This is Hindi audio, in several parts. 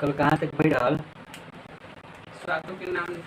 कल कहाँ तक पढ़ रहल? स्वादों के नाम नहीं।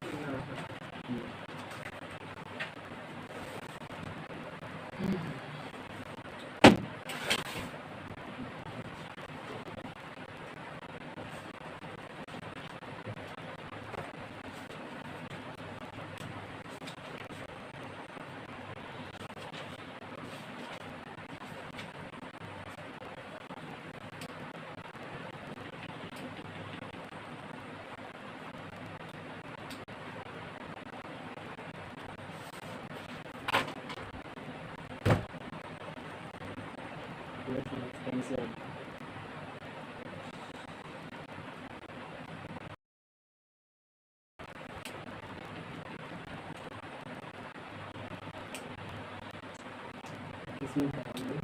किसमें कराएंगे?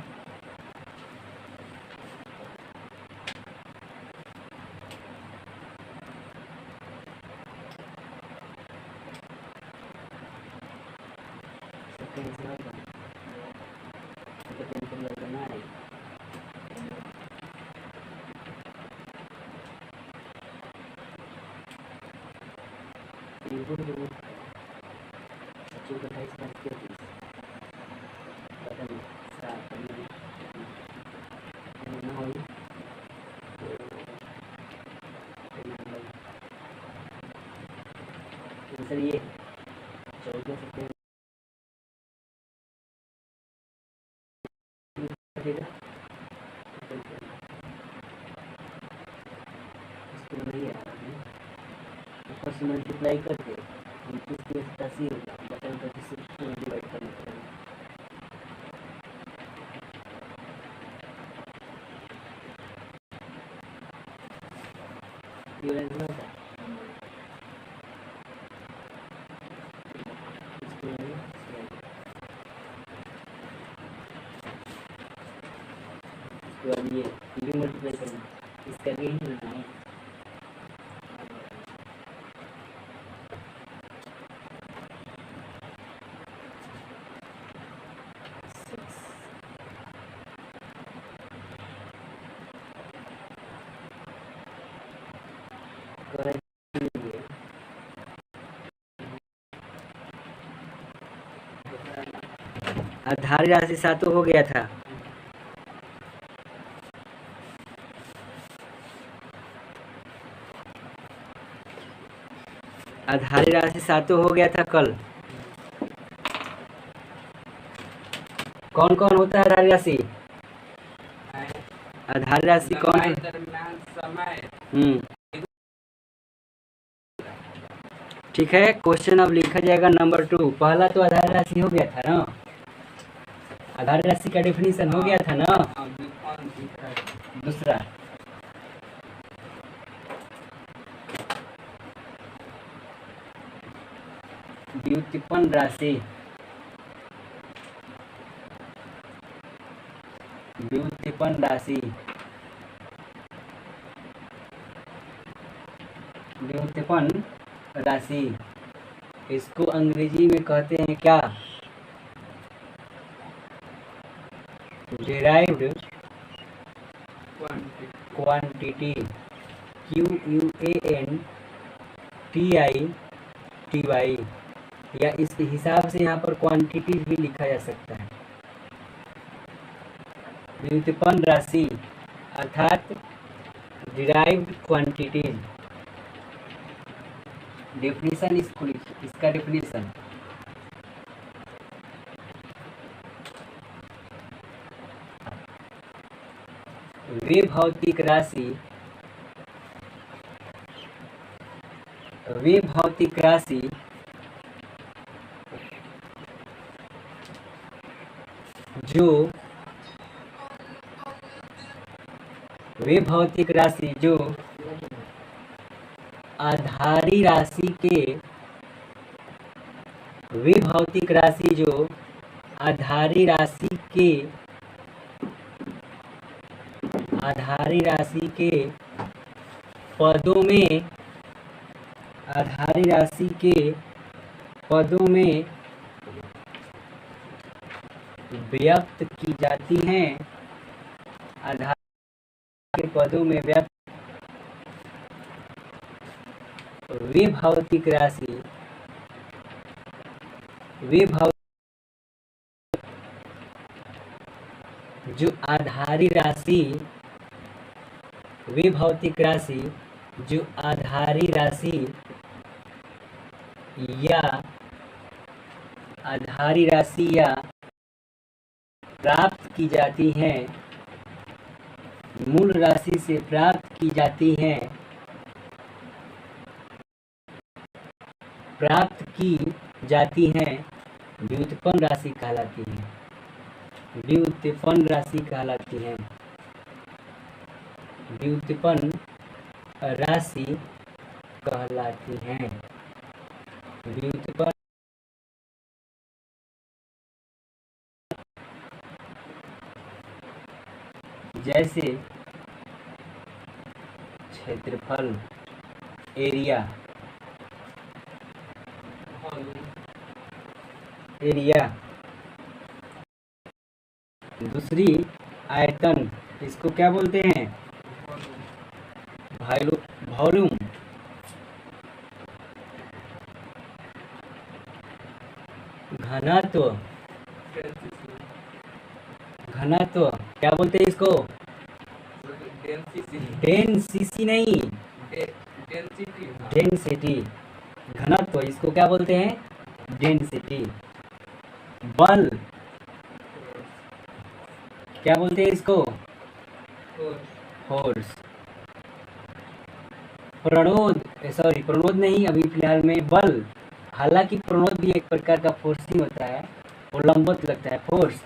सर ये 14 से ऊपर से मल्टीप्लाई करके 29 के 87 होगा, बटन 36 में डिवाइड करना पड़ेगा। ये वाला होता है ये भी मल्टीप्लाई करना, इसका भी नहीं करना है। आधार राशि 7 हो गया था। आधारी राशि 7 हो गया था कल। कौन कौन होता है आधारी राशि? आधारी राशि कौन है? ठीक है, क्वेश्चन अब लिखा जाएगा नंबर 2। पहला तो आधारी राशि हो गया था ना, आधारी राशि का डेफिनेशन हो गया था ना। दूसरा व्युत्पन्न राशि, व्युत्पन्न राशि, व्युत्पन्न राशि, इसको अंग्रेजी में कहते हैं क्या? डिराइव्ड क्वांटिटी, QUANTITY, या इस हिसाब से यहाँ पर क्वांटिटी भी लिखा जा सकता है। व्युत्पन्न राशि अर्थात डिराइव्ड क्वांटिटीज। डेफिनेशन इसका डेफिनेशन वे भौतिक राशि, वे भौतिक राशि जो, वे भौतिक राशि जो आधारी राशि के, वे भौतिक राशि जो आधारी राशि के, आधारी राशि के पदों में, आधारी राशि के पदों में व्यक्त की जाती हैं, आधार के पदों में व्यक्त वे भौतिक राशि वे भौ जो आधारी राशि वे भौतिक राशि जो आधारी राशि या आधारी राशि या प्राप्त की जाती हैं, मूल राशि से प्राप्त की जाती हैं, प्राप्त की जाती हैं, व्युत्पन्न राशि कहलाती हैं। व्युत्पन्न राशि कहलाती हैं। व्युत्पन्न राशि कहलाती हैं। व्युत्पन्न जैसे क्षेत्रफल, एरिया, दूसरी आयतन, इसको क्या बोलते हैं? वॉल्यूम। घनत्व, घनत्व क्या बोलते हैं इसको? डेंसिटी नहीं, डेंसिटी। घनत्व इसको क्या बोलते हैं? डेंसिटी। बल क्या बोलते हैं इसको? फोर्स। प्रणोद, सॉरी प्रणोद नहीं, अभी फिलहाल में बल। हालांकि प्रणोद भी एक प्रकार का फोर्स ही होता है, वो लंबवत लगता है फोर्स।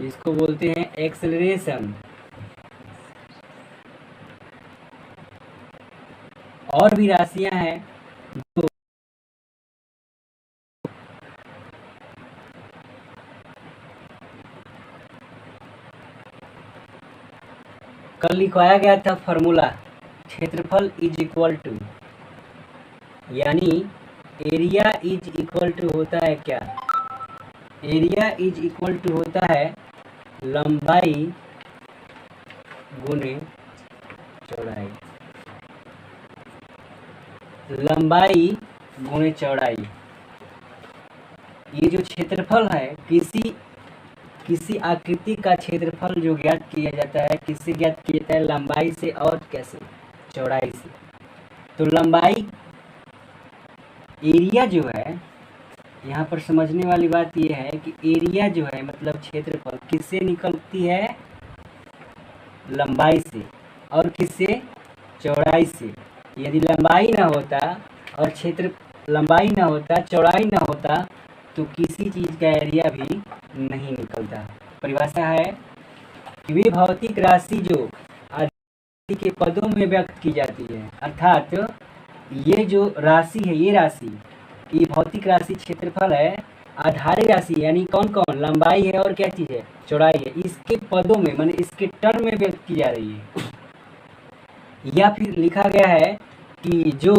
इसको बोलते हैं एक्सेलरेशन। और भी राशियां हैं जो कल लिखवाया गया था फॉर्मूला, क्षेत्रफल इज इक्वल टू, यानी एरिया इज इक्वल टू होता है क्या? एरिया इज इक्वल टू होता है लंबाई गुने चौड़ाई। लंबाई गुणे चौड़ाई। ये जो क्षेत्रफल है, किसी आकृति का क्षेत्रफल जो ज्ञात किया जाता है, किससे ज्ञात किया जाता है? लंबाई से और कैसे? चौड़ाई से। तो लंबाई, एरिया जो है, यहाँ पर समझने वाली बात यह है कि एरिया जो है मतलब क्षेत्रफल किससे निकलती है? लंबाई से। और किससे? चौड़ाई से। यदि लंबाई ना होता और लंबाई ना होता, चौड़ाई ना होता, तो किसी चीज़ का एरिया भी नहीं निकलता। परिभाषा है कि वे भौतिक राशि जो आदि के पदों में व्यक्त की जाती है, अर्थात ये जो राशि है, ये भौतिक राशि क्षेत्रफल है, आधारी राशि यानी कौन कौन? लंबाई है और क्या चीज़ है? चौड़ाई है। इसके पदों में माने इसके टर्म में व्यक्त की जा रही है। या फिर लिखा गया है कि जो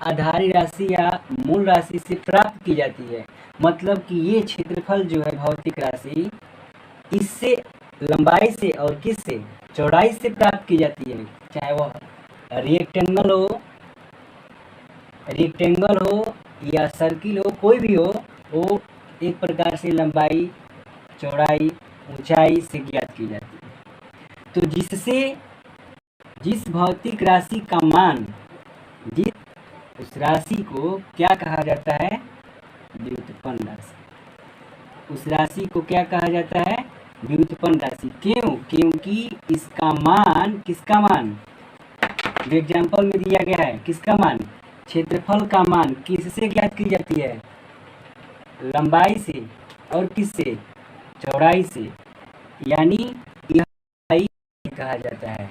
आधारी राशि या मूल राशि से प्राप्त की जाती है, मतलब कि ये क्षेत्रफल जो है भौतिक राशि, इससे लंबाई से और किससे? चौड़ाई से प्राप्त की जाती है। चाहे वो रेक्टेंगल हो या सर्किल हो, कोई भी हो, वो एक प्रकार से लंबाई, चौड़ाई, ऊंचाई से ज्ञात की जाती है। तो जिस भौतिक राशि का मान, उस राशि को क्या कहा जाता है? व्युत्पन्न राशि। उस राशि को क्या कहा जाता है? व्युत्पन्न राशि। क्यों? क्योंकि इसका मान, किसका मान? जो एग्जाम्पल में दिया गया है, किसका मान? क्षेत्रफल का मान किससे ज्ञात की जाती है? लंबाई से। और किससे? चौड़ाई से। यानी यह कहा जाता है,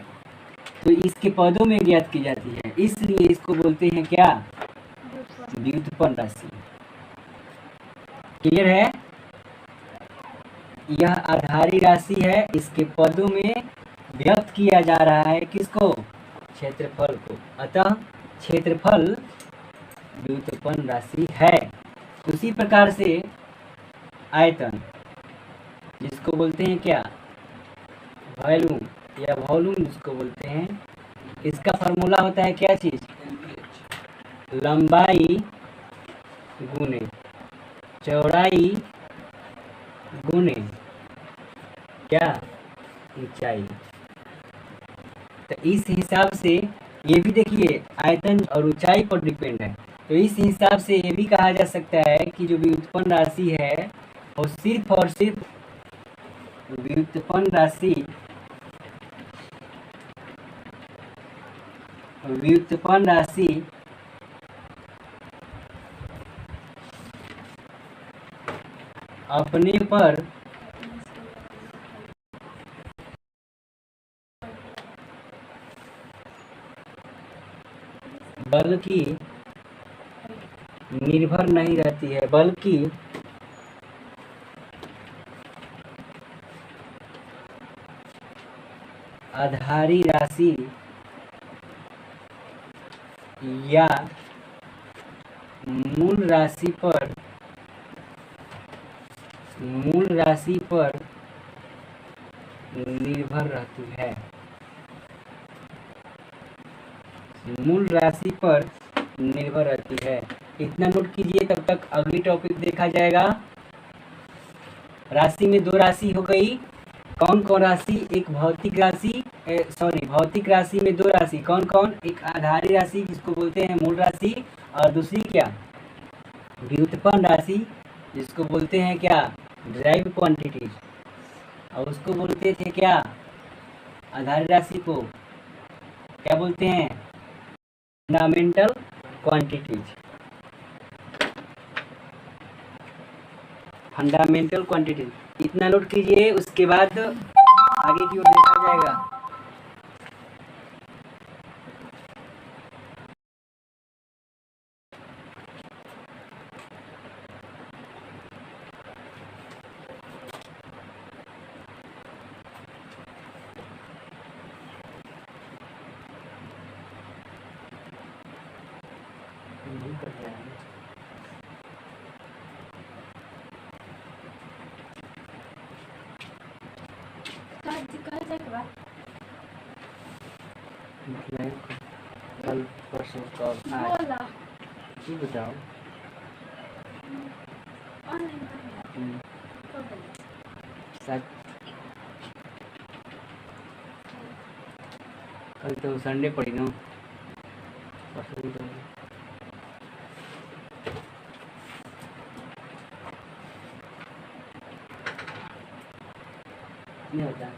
तो इसके पदों में ज्ञात की जाती है, इसलिए इसको बोलते हैं क्या? व्युत्पन्न राशि। क्लियर है? यह आधारी राशि है, इसके पदों में व्यक्त किया जा रहा है किसको? क्षेत्रफल को। अतः क्षेत्रफल व्युत्पन्न राशि है। उसी प्रकार से आयतन, जिसको बोलते हैं क्या? वॉल्यूम या वॉल्यूम जिसको बोलते हैं, इसका फार्मूला होता है क्या चीज़? लंबाई गुने चौड़ाई गुने क्या? ऊंचाई। तो इस हिसाब से ये भी देखिए आयतन और ऊंचाई पर डिपेंड है। तो इस हिसाब से ये भी कहा जा सकता है कि जो व्युत्पन्न राशि है वो सिर्फ और सिर्फ व्युत्पन्न राशि अपने पर बल्कि निर्भर नहीं रहती है, बल्कि आधारी राशि या मूल राशि पर निर्भर रहती है। मूल राशि पर निर्भर रहती है। इतना नोट कीजिए, तब तक अगली टॉपिक देखा जाएगा। राशि में दो राशि हो गई, कौन कौन राशि? एक भौतिक राशि, भौतिक राशि में दो राशि कौन कौन? एक आधारी राशि जिसको बोलते हैं मूल राशि, और दूसरी क्या? व्युत्पन्न राशि जिसको बोलते हैं क्या? Drive quantities. और उसको बोलते थे क्या? आधारी राशि को क्या बोलते हैं? Fundamental quantities. फंडामेंटल क्वांटिटीज इतना नोट कीजिए, उसके बाद आगे की ओर देखा जाएगा। कल परसों कब आज जी बताओ। शायद कल तो संडे पड़ी ना, परसों तो नहीं होता।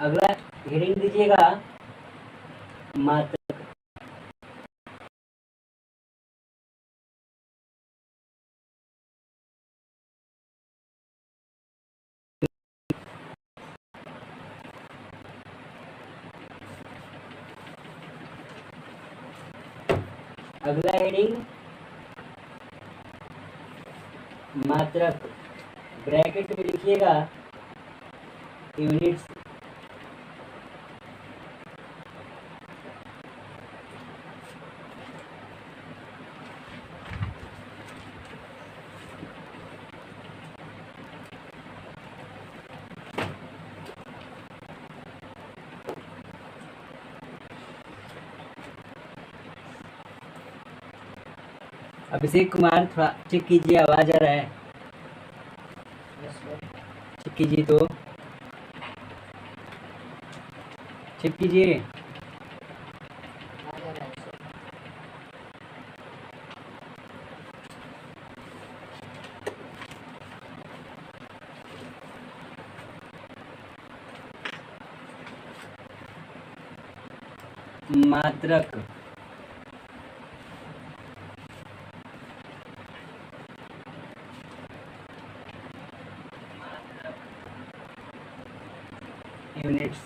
अगला हेडिंग दीजिएगा मात्र अगला हेडिंग मात्रक, ब्रैकेट में लिखिएगा यूनिट्स। अभिषेक कुमार थोड़ा चेक कीजिए, आवाज आ रहा है? चेक कीजिए, तो चेक कीजिए। मात्रक, यूनिट्स।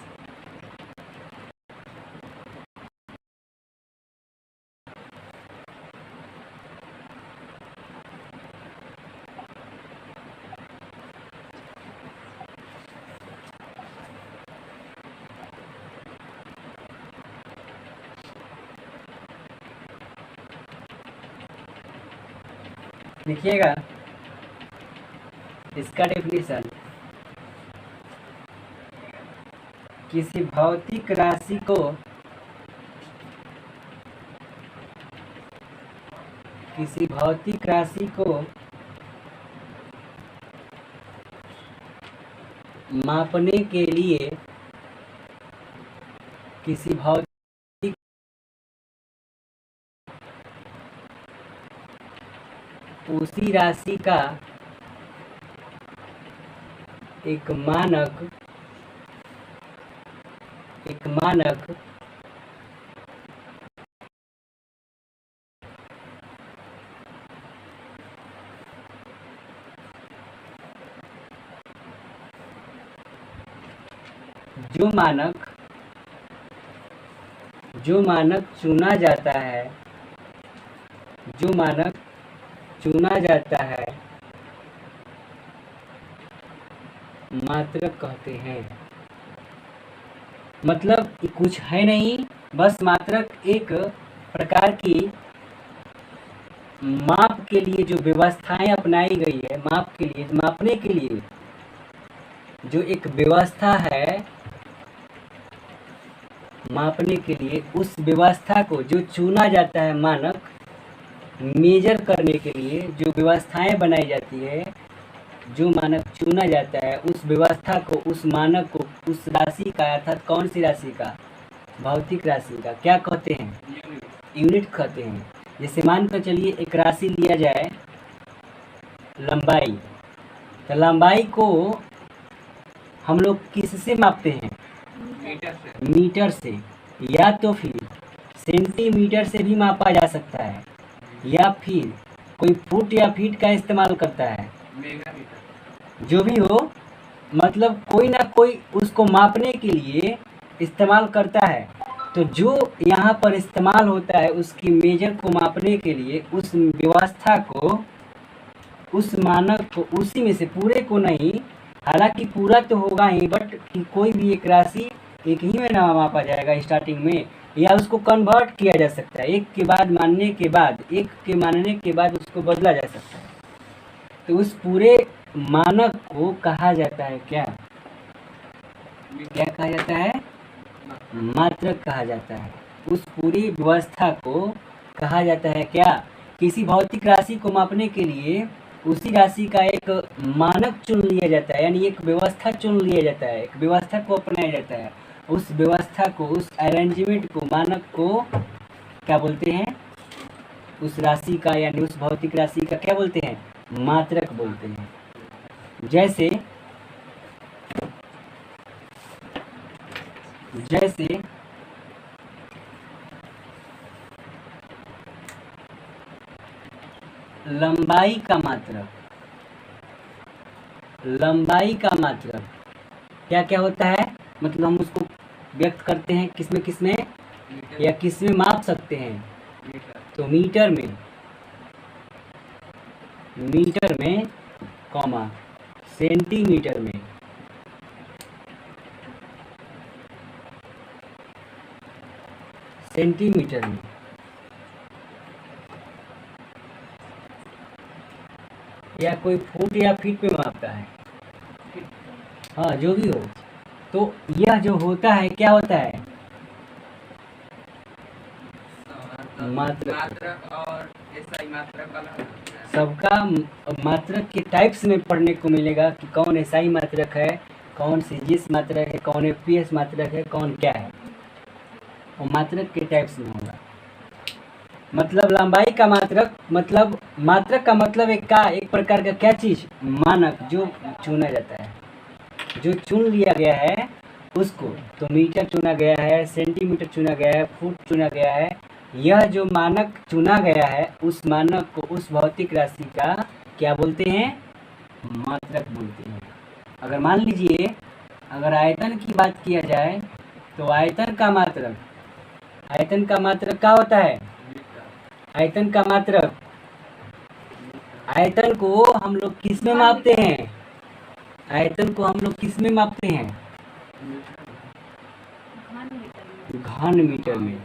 लिखिएगा इसका डेफिनेशन, किसी भौतिक राशि को मापने के लिए किसी भौतिक उसी राशि का एक मानक जो मानक चुना जाता है मात्रक कहते हैं। मतलब कुछ है नहीं, बस मात्रक एक प्रकार की माप के लिए जो व्यवस्थाएं अपनाई गई है, मापने के लिए जो एक व्यवस्था है, मापने के लिए उस व्यवस्था को जो चुना जाता है, मानक मेजर करने के लिए जो व्यवस्थाएं बनाई जाती है, जो मानक चुना जाता है, उस व्यवस्था को, उस मानक को, उस राशि का, अर्थात कौन सी राशि का? भौतिक राशि का क्या कहते हैं? यूनिट कहते हैं। जैसे मान कर चलिए एक राशि लिया जाए लंबाई, तो लंबाई को हम लोग किससे मापते हैं? मीटर से, या तो फिर सेंटीमीटर से भी मापा जा सकता है, या फिर कोई फुट या फीट का इस्तेमाल करता है, जो भी हो, मतलब कोई ना कोई उसको मापने के लिए इस्तेमाल करता है। तो जो यहाँ पर इस्तेमाल होता है उसकी मेजर को मापने के लिए, उस व्यवस्था को, उस मानक को, उसी में से पूरे को नहीं, हालांकि पूरा तो होगा ही, बट कोई भी एक राशि एक ही में ना मापा जाएगा स्टार्टिंग में, या उसको कन्वर्ट किया जा सकता है, एक के मानने के बाद उसको बदला जा सकता है। तो उस पूरे मानक को कहा जाता है क्या कहा जाता है? मात्रक कहा जाता है। उस पूरी व्यवस्था को कहा जाता है क्या? किसी भौतिक राशि को मापने के लिए उसी राशि का एक मानक चुन लिया जाता है, यानी एक व्यवस्था चुन लिया जाता है, एक व्यवस्था को अपनाया जाता है। उस व्यवस्था को, उस अरेंजमेंट को, मानक को क्या बोलते हैं? उस राशि का, यानी उस भौतिक राशि का क्या बोलते हैं? मात्रक बोलते हैं। जैसे लंबाई का मात्रक क्या क्या होता है? मतलब हम उसको व्यक्त करते हैं किसमें या किसमें माप सकते हैं? तो मीटर में कॉमा सेंटीमीटर में, सेंटीमीटर में, या कोई फुट या फीट में मापता है, हाँ जो भी हो। तो यह जो होता है क्या होता है, मात्रक। मात्रक और एसआई मात्रक अलग है। सबका मात्रक के टाइप्स में पढ़ने को मिलेगा कि कौन एसआई मात्रक है, कौन सीजीएस मात्रक है, कौन एफपीएस मात्रक है, कौन क्या है, और मात्रक के टाइप्स में होगा। मतलब लंबाई का मात्रक, मतलब मात्रक का मतलब एक प्रकार का क्या चीज, मानक जो चुना जाता है, जो चुन लिया गया है उसको। तो मीटर चुना गया है, सेंटीमीटर चुना गया है, फुट चुना गया है। यह जो मानक चुना गया है उस मानक को, उस भौतिक राशि का क्या बोलते हैं, मात्रक बोलते हैं। अगर मान लीजिए अगर आयतन की बात किया जाए तो आयतन का मात्रक, आयतन का मात्रक क्या होता है, आयतन का मात्रक, आयतन को हम लोग किस में मापते हैं, आयतन को हम लोग किस में मापते हैं, घन मीटर में।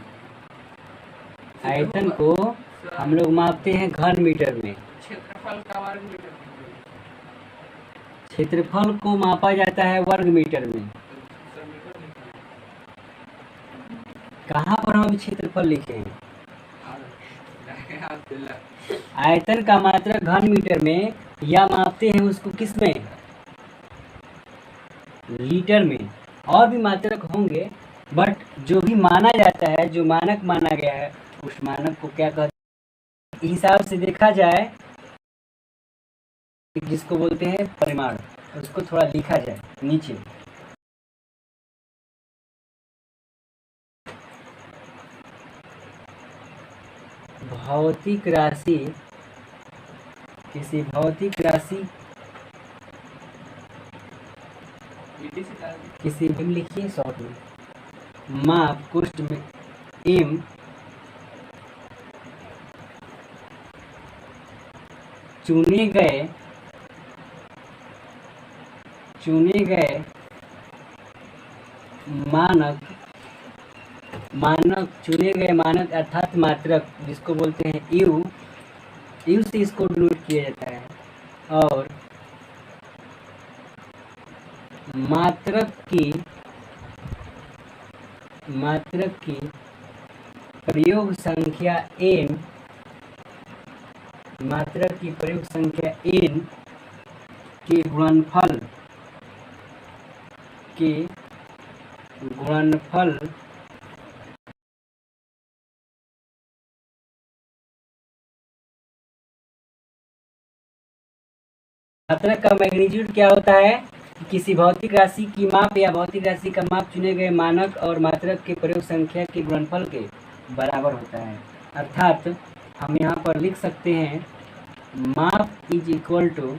आयतन को हम लोग मापते हैं घन मीटर में। क्षेत्रफल का वर्ग मीटर में। क्षेत्रफल को मापा जाता है वर्ग मीटर में। कहाँ पर हम क्षेत्रफल लिखे हैं, आयतन का मात्रक घन मीटर में, या मापते हैं उसको किस में, लीटर में। और भी मात्रक होंगे बट जो भी माना जाता है, जो मानक माना गया है उस मानक को क्या कहते हैं, हिसाब से देखा जाए जिसको बोलते हैं परिमाण, उसको थोड़ा लिखा जाए नीचे। भौतिक राशि, किसी भौतिक राशि, किसी भी लिखिए शॉर्ट में, माप कुष्ठ में एम चुने गए मानक, चुने गए मानक अर्थात मात्रक जिसको बोलते हैं यू, यू से इसको डिनोट किया जाता है। और मात्रक की प्रयोग संख्या n, मात्रक की प्रयोग संख्या n के गुणनफल मात्रक का मैग्नीट्यूड क्या होता है कि किसी भौतिक राशि की माप या भौतिक राशि का माप चुने गए मानक और मात्रक के प्रयोग संख्या के गुणनफल के बराबर होता है। अर्थात हम यहाँ पर लिख सकते हैं माप इज इक्वल टू,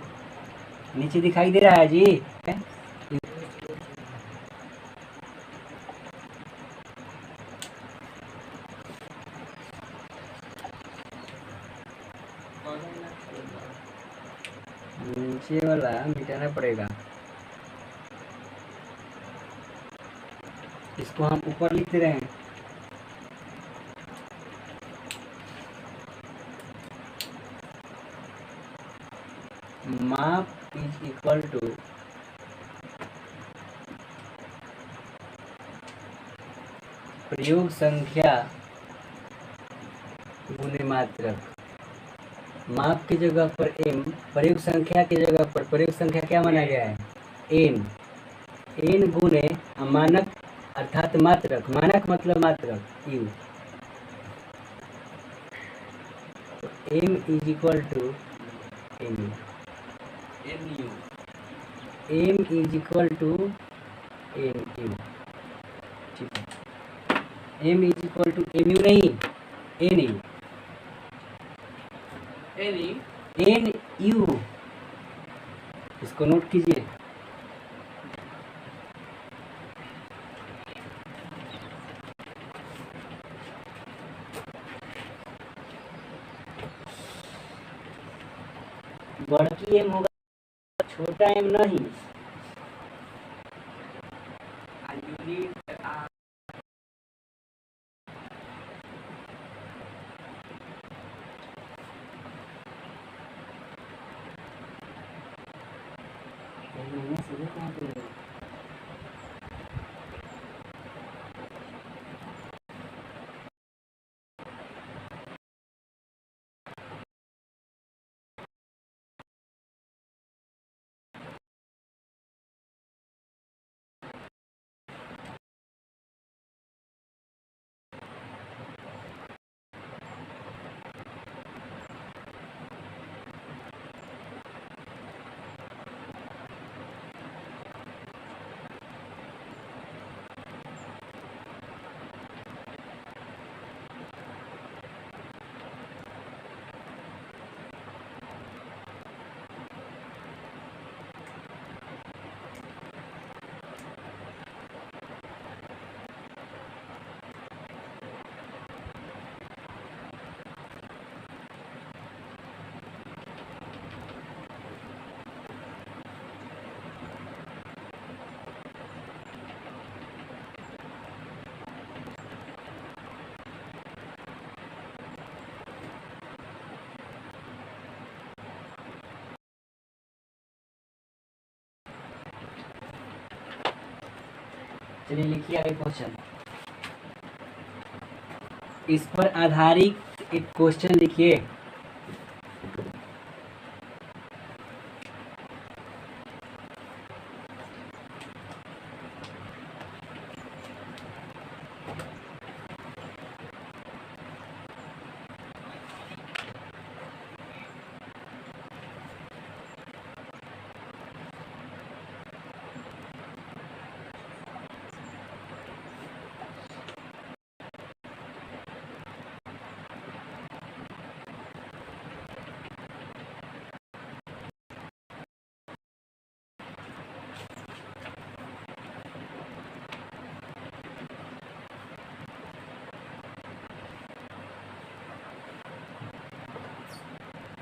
नीचे दिखाई दे रहा है जी, नीचे वाला मिटाना पड़ेगा, इसको हम ऊपर लिख दे रहे हैं। माप इज इक्वल टू प्रयोग संख्या गुने मात्रक। माप की जगह पर m, प्रयोग संख्या की जगह पर प्रयोग संख्या क्या माना गया है, n गुने मानक अर्थात मात्रक, मानक मतलब मात्रक u। तो m is equal to m is equal to mu, ठीक है। m is equal to mu नहीं, n u, इसको नोट कीजिए। बड़की एम होगा, छोटा एम नहीं। यूनिट मैंने सीधे कहाँ पे लिखा? चलिए लिखिए आगे क्वेश्चन। इस पर आधारित एक क्वेश्चन लिखिए।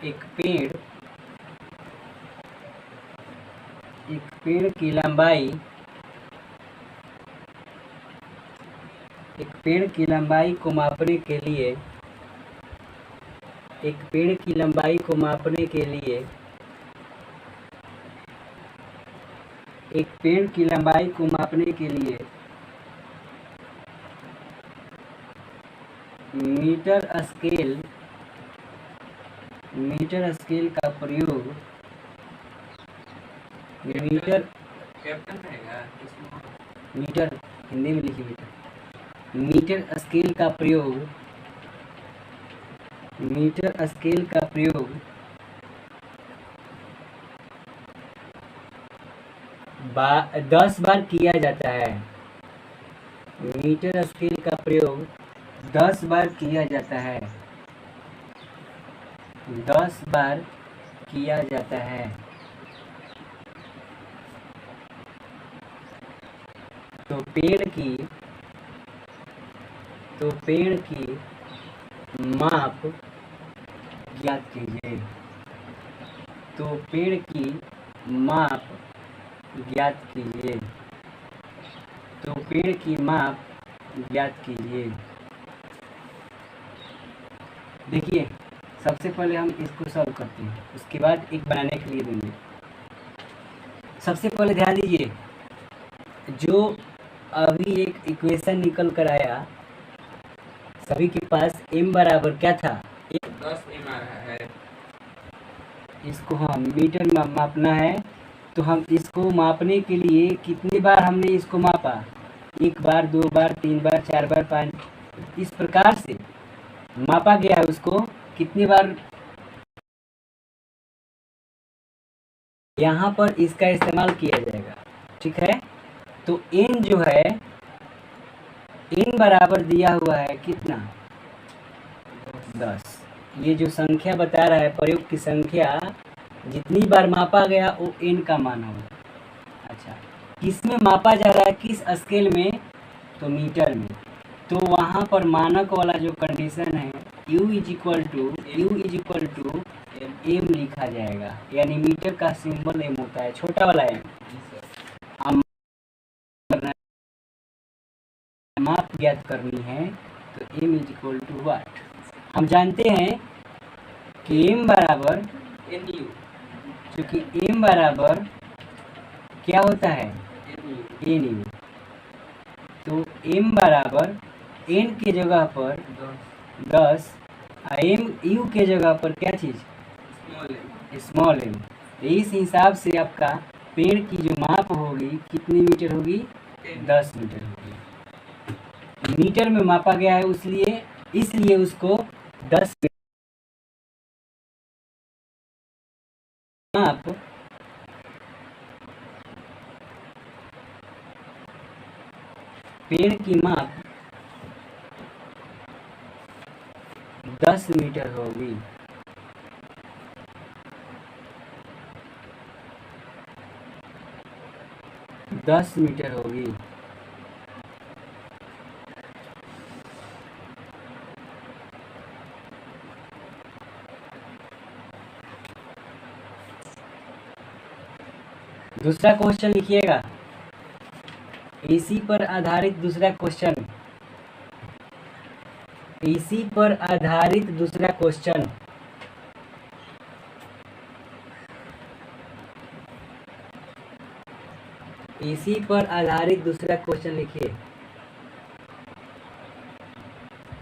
एक पेड़ की लंबाई, एक पेड़ की लंबाई को मापने के लिए, एक पेड़ की लंबाई को मापने के लिए, एक पेड़ की लंबाई को मापने के लिए मीटर स्केल का प्रयोग, मीटर कैप्टन रहेगा इसमें। मीटर हिंदी में लिखिए मीटर स्केल का प्रयोग, मीटर स्केल का प्रयोग 10 बार किया जाता है। मीटर स्केल का प्रयोग 10 बार किया जाता है, 10 बार किया जाता है। तो पेड़ की माप ज्ञात कीजिए। तो पेड़ की माप ज्ञात कीजिए। तो पेड़ की माप ज्ञात कीजिए। देखिए सबसे पहले हम इसको सॉल्व करते हैं, उसके बाद एक बनाने के लिए देंगे। सबसे पहले ध्यान दीजिए, जो अभी एक इक्वेशन निकल कर आया, सभी के पास m बराबर क्या था, 10 m आ रहा है। इसको हम मीटर में मापना है। तो हम इसको मापने के लिए कितनी बार हमने इसको मापा, 1 बार, 2 बार, 3 बार, 4 बार, 5, इस प्रकार से मापा गया है। उसको कितनी बार यहाँ पर इसका इस्तेमाल किया जाएगा, ठीक है। तो n जो है, n बराबर दिया हुआ है कितना, 10। ये जो संख्या बता रहा है, प्रयोग की संख्या, जितनी बार मापा गया वो n का मान होगा। अच्छा, किस में मापा जा रहा है, किस स्केल में, तो मीटर में। तो वहाँ पर मानक वाला जो कंडीशन है, u is equal to m लिखा जाएगा, यानी मीटर का सिंबल एम होता है, छोटा वाला एम। हम माप ज्ञात करनी है तो m इज इक्वल टू वाट। हम जानते हैं कि m बराबर NU चूँकि m बराबर क्या होता है NU n, तो m बराबर n के जगह पर 10 m u के जगह पर क्या चीज़ स्मॉल m। तो इस हिसाब से आपका पेड़ की जो माप होगी कितनी मीटर होगी 10 मीटर होगी। मीटर में मापा गया है इसलिए उसको 10 माप पेड़ की माप 10 मीटर होगी। दस मीटर होगी। दूसरा क्वेश्चन लिखिएगा, इसी पर आधारित दूसरा क्वेश्चन, इसी पर आधारित दूसरा क्वेश्चन। इसी पर आधारित दूसरा क्वेश्चन लिखिए।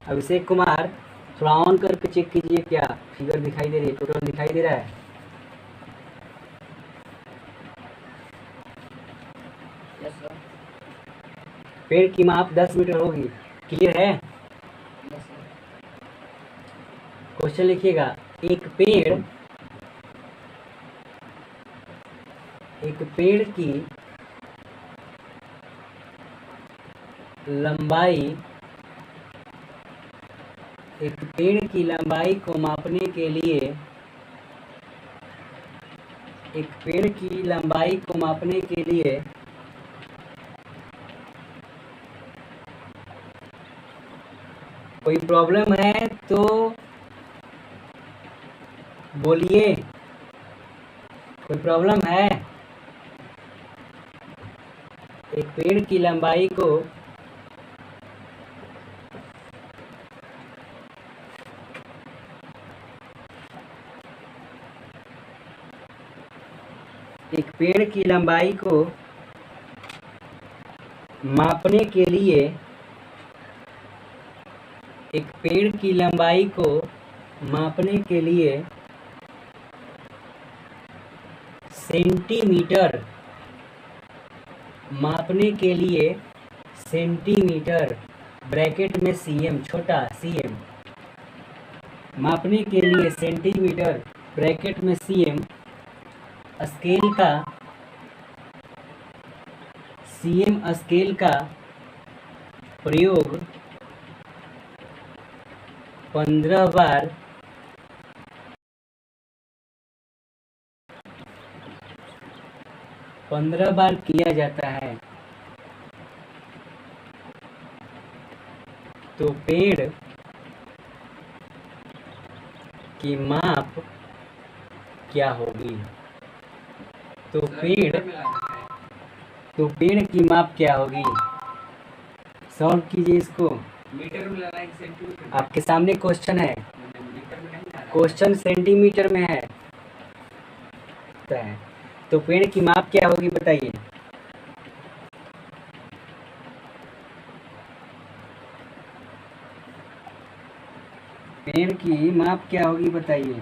अभिषेक कुमार थोड़ा ऑन करके चेक कीजिए, क्या फिगर दिखाई दे रही है, टोटल दिखाई दे रहा है? पेड़ की माप 10 मीटर होगी, क्लियर है? क्वेश्चन लिखिएगा, एक पेड़ की लंबाई, एक पेड़ की लंबाई को मापने के लिए, एक पेड़ की लंबाई को मापने के लिए कोई प्रॉब्लम है तो बोलिए, कोई प्रॉब्लम है? एक पेड़ की लंबाई को मापने के लिए, एक पेड़ की लंबाई को मापने के लिए सेंटीमीटर, मापने के लिए सेंटीमीटर ब्रैकेट में cm, छोटा cm, मापने के लिए सेंटीमीटर ब्रैकेट में cm स्केल का प्रयोग 15 बार किया जाता है तो पेड़ की माप क्या होगी? तो पेड़ की माप क्या होगी? सॉल्व कीजिए इसको। मीटर में लाना है कि सेंटीमीटर में? आपके सामने क्वेश्चन है, मीटर में नहीं ला रहा है। क्वेश्चन सेंटीमीटर में है। तो पेड़ की माप क्या होगी बताइए? पेड़ की माप क्या होगी बताइए?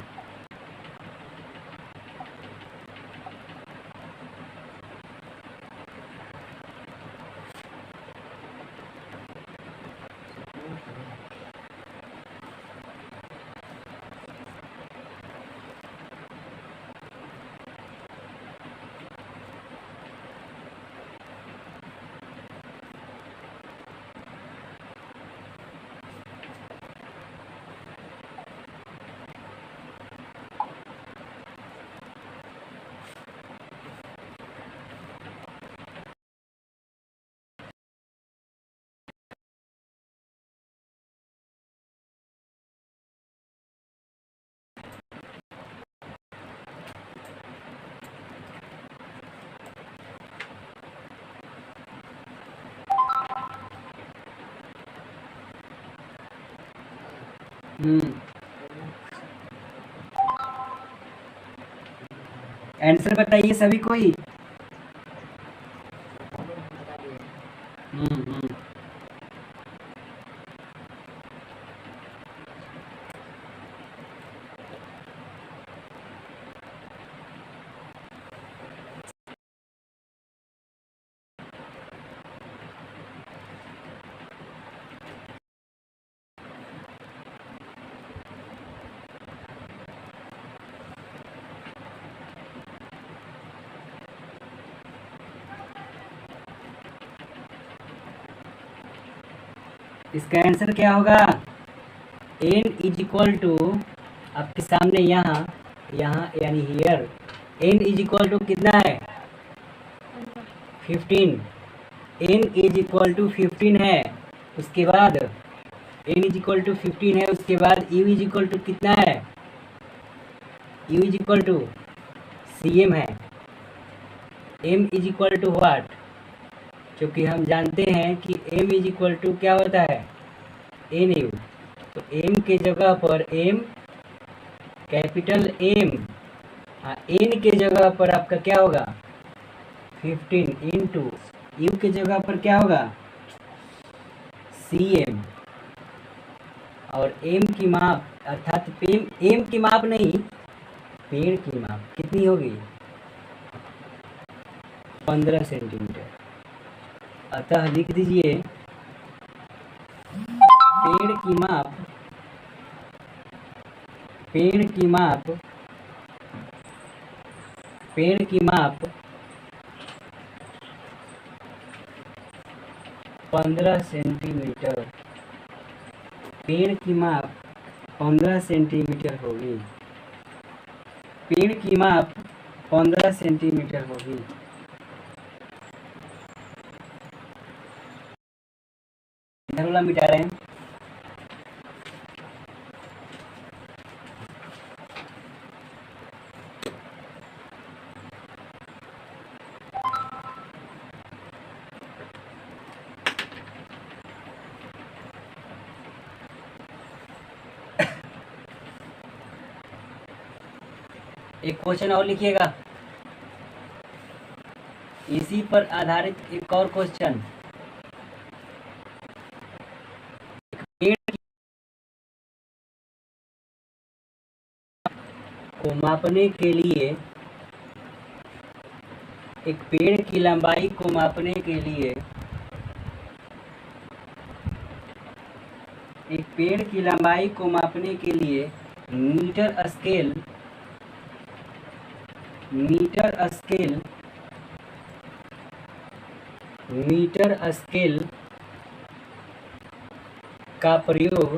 आंसर बताइए सभी कोई। हम्म। इसका आंसर क्या होगा? n इज इक्वल टू, आपके सामने यहाँ यानी here, n is equal to कितना है? 15। n इज इक्वल टू 15 है। उसके बाद n इज इक्वल टू 15 है, उसके बाद u इज इक्वल टू कितना है? u is equal to cm है। m is equal to what? क्योंकि हम जानते हैं कि m इज इक्वल टू क्या होता है? nu। तो m के जगह पर m, कैपिटल M, n के जगह पर आपका क्या होगा? 15 इंटू u के जगह पर क्या होगा? cm। और m की माप, अर्थात m की माप नहीं, पेड़ की माप कितनी होगी? 15 सेंटीमीटर। अतः लिख दीजिए पेड़ की माप, पेड़ की माप, पेड़ की माप 15 सेंटीमीटर। पेड़ की माप 15 सेंटीमीटर होगी। पेड़ की माप 15 सेंटीमीटर होगी। इधर वाला मिटा रहे हैं। एक क्वेश्चन और लिखिएगा, इसी पर आधारित एक और क्वेश्चन। पेड़ को मापने के लिए, एक पेड़ की लंबाई को मापने के लिए, एक पेड़ की लंबाई को मापने के लिए metre scale, metre scale, metre scale का प्रयोग,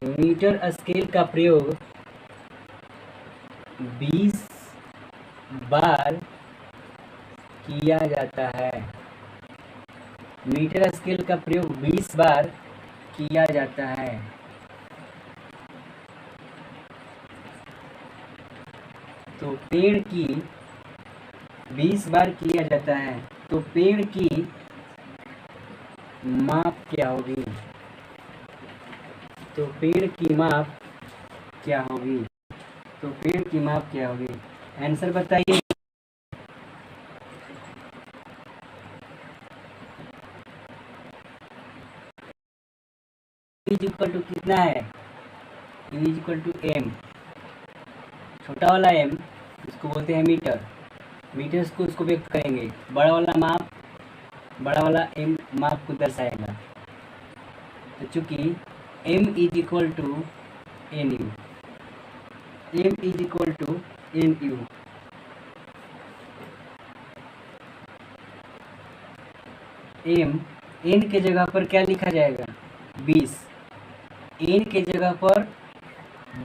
मीटर स्केल का प्रयोग 20 बार किया जाता है। मीटर स्केल का प्रयोग 20 बार किया जाता है। तो पेड़ की 20 बार किया जाता है, तो पेड़ की माप क्या होगी? तो पेड़ की माप क्या होगी? तो पेड़ की माप क्या होगी? आंसर बताइए। इज इक्वल टू कितना है? इज इक्वल टू m, छोटा वाला m इसको बोलते हैं मीटर। मीटर्स को इसको व्यक्त करेंगे, बड़ा वाला माप, बड़ा वाला m माप को दर्शाएगा। तो चूंकि m is equal to n u, m is equal to n u, m n के जगह पर क्या लिखा जाएगा? 20। n के जगह पर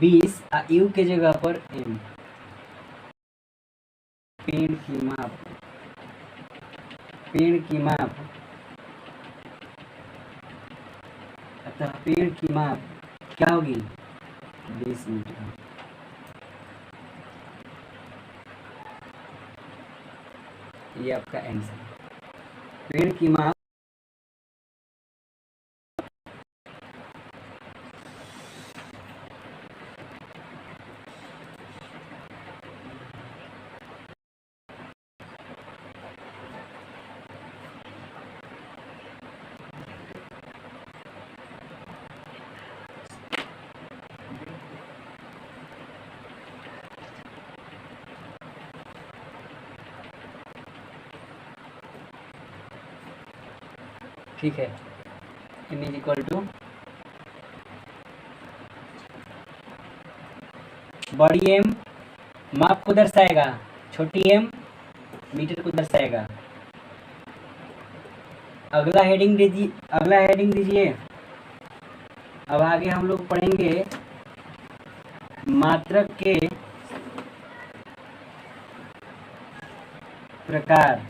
20 और u के जगह पर m। पेड़ की माप, पेड़ की माप, अतः पेड़ की माप क्या होगी? 20 मीटर। ये आपका आंसर। पेड़ की माप ठीक है। m इज इक्वल टू बड़ी एम माप को दर्शाएगा, छोटी एम मीटर को दर्शाएगा। अगला हेडिंग दीजिए। अब आगे हम लोग पढ़ेंगे मात्रक के प्रकार।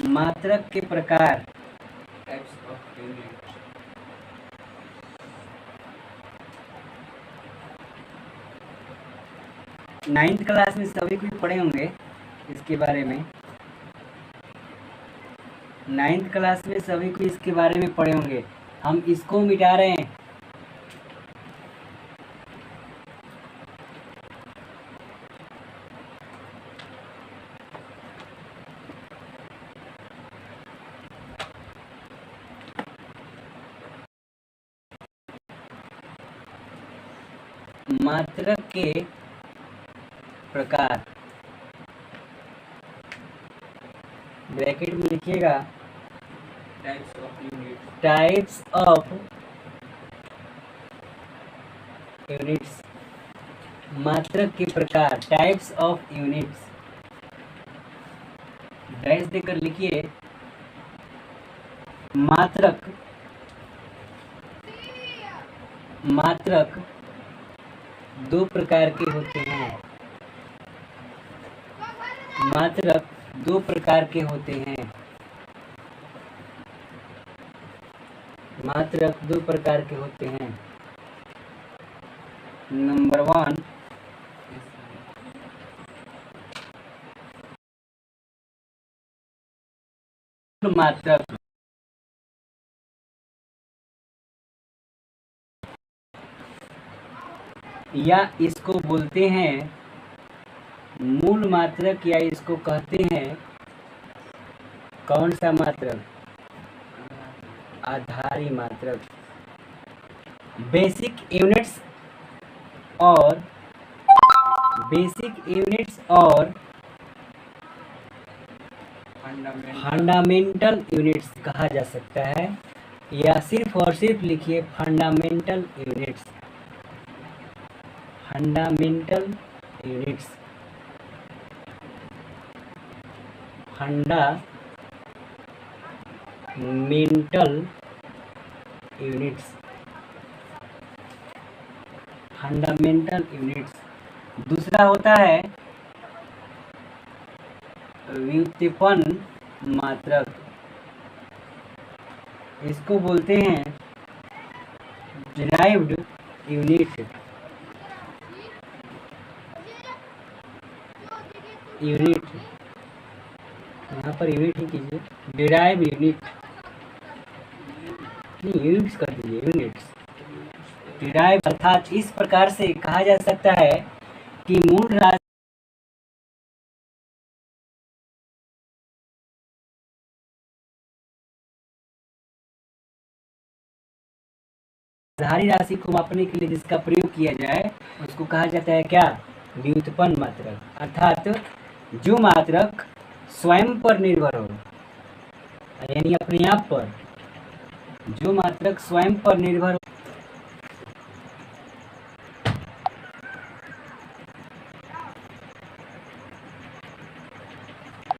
मात्रक के प्रकार। Types of unit. Ninth class में सभी कोई पढ़े होंगे इसके बारे में। नाइन्थ क्लास में सभी को इसके बारे में पढ़े होंगे। हम इसको मिटा रहे हैं। मात्रक के प्रकार, ब्रैकेट में लिखिएगा Types of unit. Types of units. मात्रक के प्रकार, टाइप्स ऑफ यूनिट्स। डैश देकर लिखिए मात्रक दो प्रकार के होते हैं। मात्रक दो प्रकार के होते हैं। मात्रक दो प्रकार के होते हैं। नंबर 1 मात्रक। या इसको बोलते हैं मूल मात्रक, या इसको कहते हैं कौन सा मात्रक? आधारी मात्रक। बेसिक यूनिट्स और फंडामेंटल यूनिट्स कहा जा सकता है, या सिर्फ और सिर्फ लिखिए fundamental units. Fundamental units. Fundamental units. Fundamental units. दूसरा होता है व्युत्पन्न मात्रक। इसको बोलते हैं डिराइव्ड यूनिट। यहाँ पर यूनिट ही कीजिए, डिराइव यूनिट नहीं, यूनिट्स कर दीजिए, यूनिट्स। डिराइव अर्थात इस प्रकार से कहा जा सकता है कि मूल राशि आधारी राशि को मापने के लिए जिसका प्रयोग किया जाए उसको कहा जाता है क्या? व्युत्पन्न मात्रक। अर्थात जो मात्रक स्वयं पर निर्भर हो, यानी अपने आप पर, जो मात्रक स्वयं पर निर्भर हो